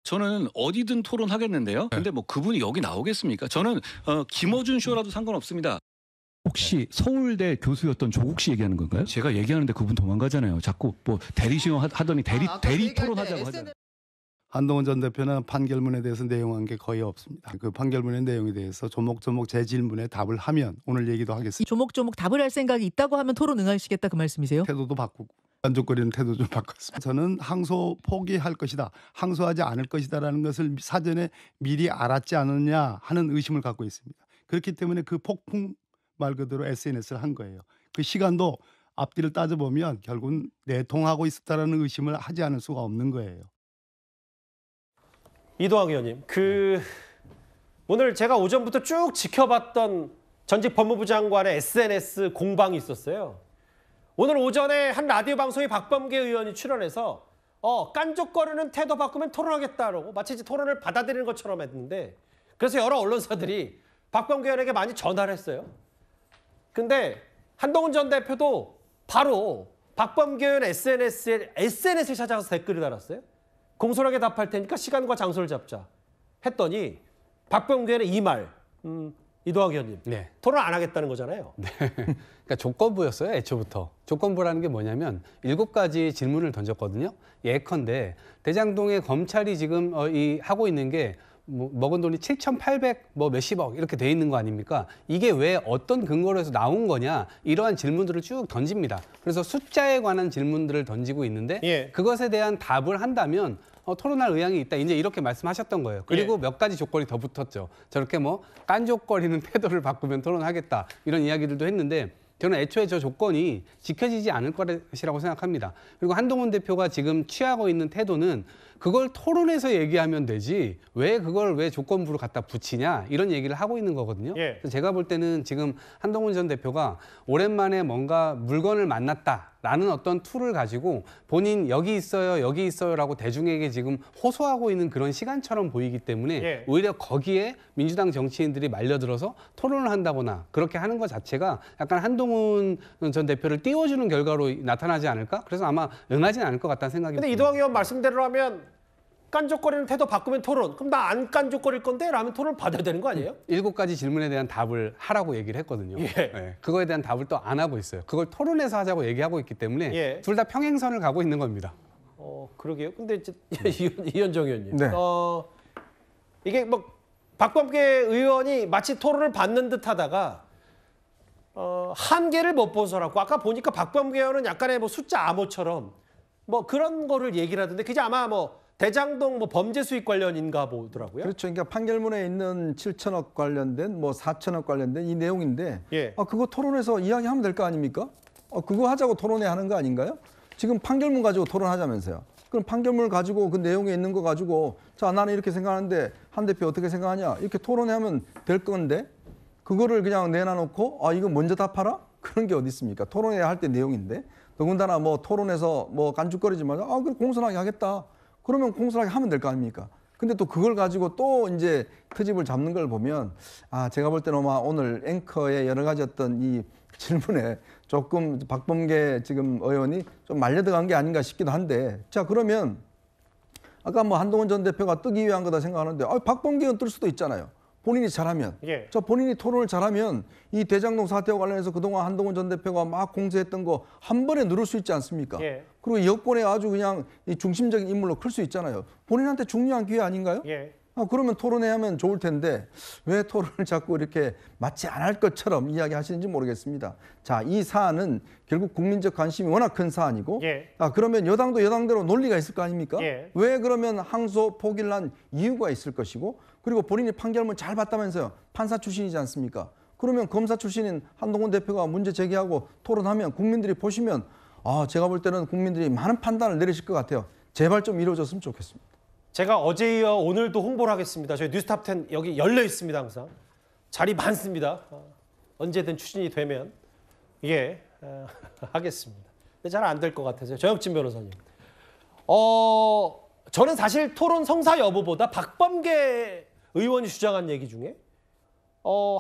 저는 어디든 토론하겠는데요. 근데 뭐 그분이 여기 나오겠습니까? 저는 김어준 쇼라도 상관없습니다. 혹시 서울대 교수였던 조국 씨 얘기하는 건가요? 제가 얘기하는데 그분 도망가잖아요. 자꾸 뭐 대리시용 하더니 대리 토론하자고 하잖아요. 한동훈 전 대표는 판결문에 대해서 내용한 게 거의 없습니다. 그 판결문의 내용에 대해서 조목조목 제 질문에 답을 하면 오늘 얘기도 하겠습니다. 조목조목 답을 할 생각이 있다고 하면 토론 응하시겠다 그 말씀이세요? 태도도 바꾸고 만족거리는 태도 좀 바꿨습니다. 저는 항소 포기할 것이다, 항소하지 않을 것이다라는 것을 사전에 미리 알았지 않느냐 하는 의심을 갖고 있습니다. 그렇기 때문에 그 폭풍 말 그대로 SNS를 한 거예요. 그 시간도 앞뒤를 따져보면 결국은 내통하고 있었다라는 의심을 하지 않을 수가 없는 거예요. 이동학 의원님, 오늘 제가 오전부터 쭉 지켜봤던 전직 법무부 장관의 SNS 공방이 있었어요. 오늘 오전에 한 라디오 방송에 박범계 의원이 출연해서 깐족거리는 태도 바꾸면 토론하겠다라고 마치 토론을 받아들이는 것처럼 했는데, 그래서 여러 언론사들이 박범계 의원에게 많이 전화를 했어요. 근데 한동훈 전 대표도 바로 박범계 의원 SNS에 찾아가서 댓글을 달았어요. 공손하게 답할 테니까 시간과 장소를 잡자 했더니 박범계 의원의 이 말, 이동학 의원님, 네. 토론 안 하겠다는 거잖아요. 네. 그러니까 조건부였어요, 애초부터. 조건부라는 게 뭐냐면 7가지 질문을 던졌거든요. 예컨대 대장동에 검찰이 지금 하고 있는 게 먹은 돈이 7,800 몇십억 이렇게 돼 있는 거 아닙니까? 이게 왜 어떤 근거로 해서 나온 거냐, 이러한 질문들을 쭉 던집니다. 그래서 숫자에 관한 질문들을 던지고 있는데 그것에 대한 답을 한다면 토론할 의향이 있다, 이제 이렇게 말씀하셨던 거예요. 그리고 몇 가지 조건이 더 붙었죠. 저렇게 깐족거리는 태도를 바꾸면 토론하겠다, 이런 이야기들도 했는데 저는 애초에 저 조건이 지켜지지 않을 것이라고 생각합니다. 그리고 한동훈 대표가 지금 취하고 있는 태도는 그걸 토론에서 얘기하면 되지 왜 조건부로 갖다 붙이냐, 이런 얘기를 하고 있는 거거든요. 그래서 제가 볼 때는 지금 한동훈 전 대표가 오랜만에 뭔가 물건을 만났다라는 어떤 툴을 가지고 본인 여기 있어요라고 대중에게 지금 호소하고 있는 그런 시간처럼 보이기 때문에 오히려 거기에 민주당 정치인들이 말려들어서 토론을 한다거나 그렇게 하는 것 자체가 약간 한동훈 전 대표를 띄워주는 결과로 나타나지 않을까? 그래서 아마 응하지는 않을 것 같다는 생각이 듭니다. 근데 이동학 의원 말씀대로라면 깐족거리는 태도 바꾸면 토론, 그럼 나 안 깐족거릴 건데? 라면 토론을 받아야 되는 거 아니에요? 7가지 질문에 대한 답을 하라고 얘기를 했거든요. 네, 그거에 대한 답을 또 안 하고 있어요. 그걸 토론에서 하자고 얘기하고 있기 때문에 둘 다 평행선을 가고 있는 겁니다. 그러게요. 근데 이현정 의원님, 네. 이게 박범계 의원이 마치 토론을 받는 듯하다가 한계를 못 벗어났고, 아까 보니까 박범계 의원은 약간의 숫자 암호처럼 그런 거를 얘기를 하던데 그게 아마 대장동 범죄 수익 관련인가 보더라고요. 그렇죠. 그러니까 판결문에 있는 7천억 관련된 4천억 관련된 이 내용인데 그거 토론에서 이야기하면 될 거 아닙니까? 그거 하자고 토론회 하는 거 아닌가요? 지금 판결문 가지고 토론하자면서요. 그럼 판결문을 가지고 그 내용에 있는 거 가지고 자, 나는 이렇게 생각하는데 한 대표 어떻게 생각하냐, 이렇게 토론하면 될 건데 그거를 그냥 내놔놓고 이거 먼저 답하라? 그런 게 어디 있습니까? 토론회 할 때 내용인데 더군다나 토론에서 깐죽거리지 마자. 그래 공손하게 하겠다. 그러면 공손하게 하면 될 거 아닙니까? 근데 또 그걸 가지고 또 이제 트집을 잡는 걸 보면 제가 볼 때는 아마 오늘 앵커의 여러 가지 어떤 이 질문에 조금 박범계 지금 의원이 좀 말려들어간 게 아닌가 싶기도 한데, 자 그러면 아까 한동훈 전 대표가 뜨기 위한 거다 생각하는데 박범계 의원 뜰 수도 있잖아요. 본인이 잘하면. 저 본인이 토론을 잘하면 이 대장동 사태와 관련해서 그동안 한동훈 전 대표가 막 공세했던 거 한 번에 누를 수 있지 않습니까? 그리고 여권에 아주 그냥 이 중심적인 인물로 클 수 있잖아요. 본인한테 중요한 기회 아닌가요? 그러면 토론회하면 좋을 텐데 왜 토론을 자꾸 이렇게 마치 안 할 것처럼 이야기하시는지 모르겠습니다. 자, 이 사안은 결국 국민적 관심이 워낙 큰 사안이고 그러면 여당도 여당대로 논리가 있을 거 아닙니까? 왜 그러면 항소 포기를 한 이유가 있을 것이고, 그리고 본인이 판결문 잘 봤다면서요. 판사 출신이지 않습니까? 그러면 검사 출신인 한동훈 대표가 문제 제기하고 토론하면 국민들이 보시면 제가 볼 때는 국민들이 많은 판단을 내리실 것 같아요. 제발 좀 이루어졌으면 좋겠습니다. 제가 어제 이어 오늘도 홍보를 하겠습니다. 저희 뉴스탑10 여기 열려 있습니다. 항상 자리 많습니다. 언제든 추진이 되면 하겠습니다. 근데 잘 안 될 것 같아서요. 정혁진 변호사님. 저는 사실 토론 성사 여부보다 박범계 의원이 주장한 얘기 중에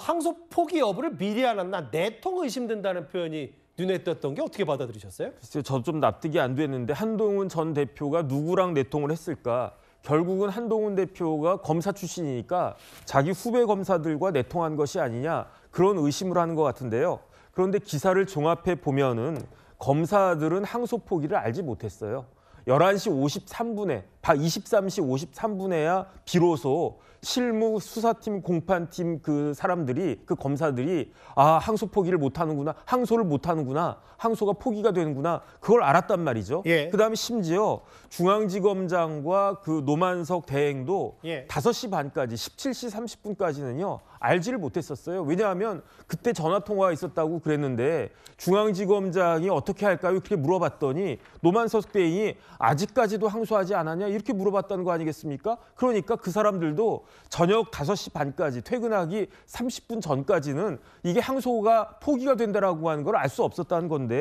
항소 포기 여부를 미리 알았나 내통 의심된다는 표현이 눈에 띄었던 게 어떻게 받아들이셨어요? 글쎄요, 저 좀 납득이 안 됐는데 한동훈 전 대표가 누구랑 내통을 했을까? 결국은 한동훈 대표가 검사 출신이니까 자기 후배 검사들과 내통한 것이 아니냐 그런 의심을 하는 것 같은데요. 그런데 기사를 종합해 보면은 검사들은 항소 포기를 알지 못했어요. 11시 53분에, 23시 53분에야 비로소 실무 수사팀 공판팀 그 사람들이 그 검사들이 아 항소 포기를 못하는구나, 항소를 못하는구나, 항소가 포기가 되는구나 그걸 알았단 말이죠. 예. 그다음에 심지어 중앙지검장과 그 노만석 대행도 예. 5시 반까지 17시 30분까지는요 알지를 못했었어요. 왜냐하면 그때 전화 통화가 있었다고 그랬는데 중앙지검장이 어떻게 할까요? 이렇게 물어봤더니 노만석 대행이 아직까지도 항소하지 않았냐 이렇게 물어봤다는 거 아니겠습니까? 그러니까 그 사람들도 저녁 5시 반까지 퇴근하기 30분 전까지는 이게 항소가 포기가 된다라고 하는 걸 알 수 없었다는 건데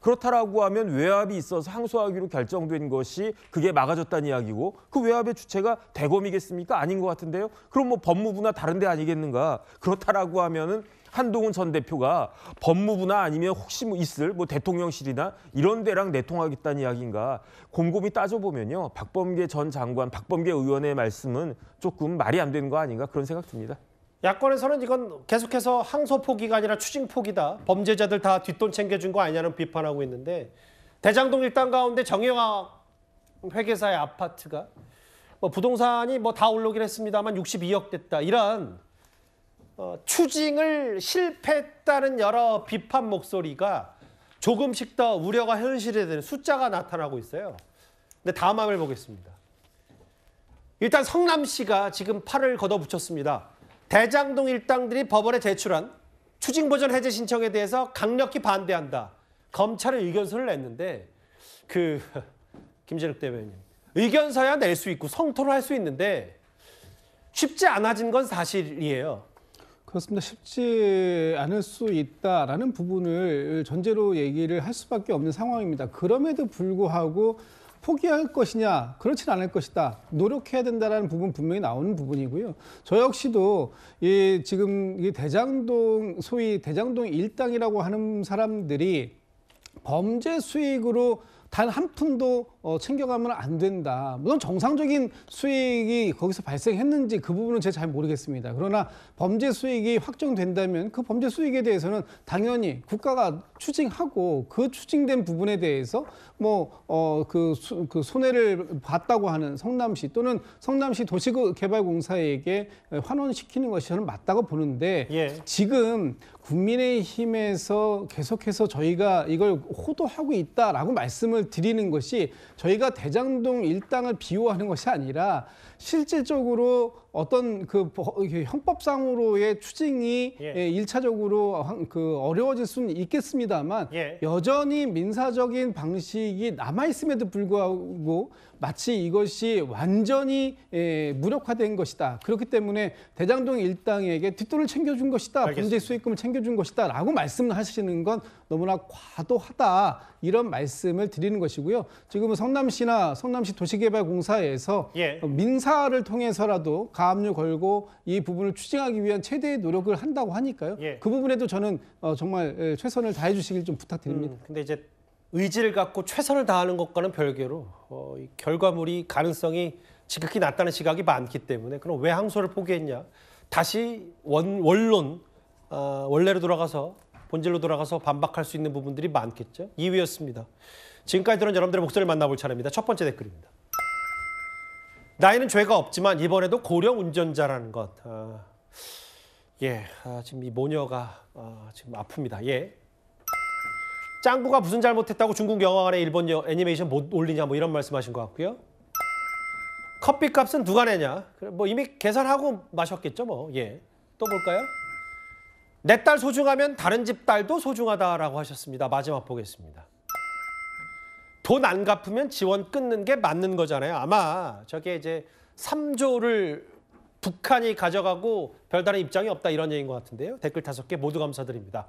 그렇다라고 하면 외압이 있어서 항소하기로 결정된 것이 그게 막아졌다는 이야기고 그 외압의 주체가 대검이겠습니까? 아닌 것 같은데요. 그럼 뭐 법무부나 다른 데 아니겠는가? 그렇다라고 하면은 한동훈 전 대표가 법무부나 아니면 혹시 뭐 있을 뭐 대통령실이나 이런 데랑 내통하겠다는 이야기인가? 곰곰이 따져보면요. 박범계 전 장관, 박범계 의원의 말씀은 조금 말이 안 되는 거 아닌가 그런 생각 듭니다. 야권에서는 이건 계속해서 항소 포기가 아니라 추징 포기다. 범죄자들 다 뒷돈 챙겨준 거 아니냐는 비판하고 있는데 대장동 일당 가운데 정영학 회계사의 아파트가 뭐 부동산이 뭐 다 오르긴 했습니다만 62억 됐다. 이런 추징을 실패했다는 여러 비판 목소리가 조금씩 더 우려가 현실이 되는 숫자가 나타나고 있어요. 근데 다음 화면을 보겠습니다. 일단 성남시가 지금 팔을 걷어붙였습니다. 대장동 일당들이 법원에 제출한 추징보전 해제 신청에 대해서 강력히 반대한다. 검찰에 의견서를 냈는데 김진욱 대변인 의견서야 낼 수 있고 성토를 할 수 있는데 쉽지 않아진 건 사실이에요. 그렇습니다. 쉽지 않을 수 있다라는 부분을 전제로 얘기를 할 수밖에 없는 상황입니다. 그럼에도 불구하고 포기할 것이냐? 그렇지는 않을 것이다. 노력해야 된다라는 부분 분명히 나오는 부분이고요. 저 역시도 지금 이 대장동 소위 대장동 일당이라고 하는 사람들이 범죄 수익으로 단 한 푼도 챙겨가면 안 된다. 물론 정상적인 수익이 거기서 발생했는지 그 부분은 제가 잘 모르겠습니다. 그러나 범죄 수익이 확정된다면 그 범죄 수익에 대해서는 당연히 국가가 추징하고 그 추징된 부분에 대해서 그 손해를 봤다고 하는 성남시 또는 성남시 도시개발공사에게 환원시키는 것이 저는 맞다고 보는데 예. 지금 국민의힘에서 계속해서 저희가 이걸 호도하고 있다라고 말씀을 드리는 것이 저희가 대장동 일당을 비호하는 것이 아니라 실질적으로 어떤 그 형법상으로의 추징이 일차적으로 어려워질 수는 있겠습니다만 여전히 민사적인 방식이 남아있음에도 불구하고 마치 이것이 완전히 무력화된 것이다. 그렇기 때문에 대장동 일당에게 뒷돈을 챙겨준 것이다. 알겠습니다. 범죄 수익금을 챙겨준 것이다. 라고 말씀을 하시는 건 너무나 과도하다. 이런 말씀을 드리는 것이고요. 지금은 성남시나 성남시 도시개발공사에서 민사를 통해서라도 가압류 걸고 이 부분을 추징하기 위한 최대의 노력을 한다고 하니까요. 그 부분에도 저는 정말 최선을 다해 주시길 좀 부탁드립니다. 근데 이제 의지를 갖고 최선을 다하는 것과는 별개로 이 결과물이 가능성이 지극히 낮다는 시각이 많기 때문에 그럼 왜 항소를 포기했냐? 다시 원론로 돌아가서 본질로 돌아가서 반박할 수 있는 부분들이 많겠죠. 2위였습니다. 지금까지 들은 여러분들의 목소리를 만나볼 차례입니다. 첫 번째 댓글입니다. 나이는 죄가 없지만 이번에도 고령 운전자라는 것. 지금 이 모녀가 지금 아픕니다. 짱구가 무슨 잘못했다고 중국 영화관에 일본 애니메이션 못 올리냐 뭐 이런 말씀하신 것 같고요. 커피값은 누가 내냐? 뭐 이미 계산하고 마셨겠죠 뭐. 또 볼까요? 내 딸 소중하면 다른 집 딸도 소중하다라고 하셨습니다. 마지막 보겠습니다. 돈 안 갚으면 지원 끊는 게 맞는 거잖아요. 아마 저게 이제 3조를 북한이 가져가고 별다른 입장이 없다 이런 얘기인 것 같은데요. 댓글 5개 모두 감사드립니다.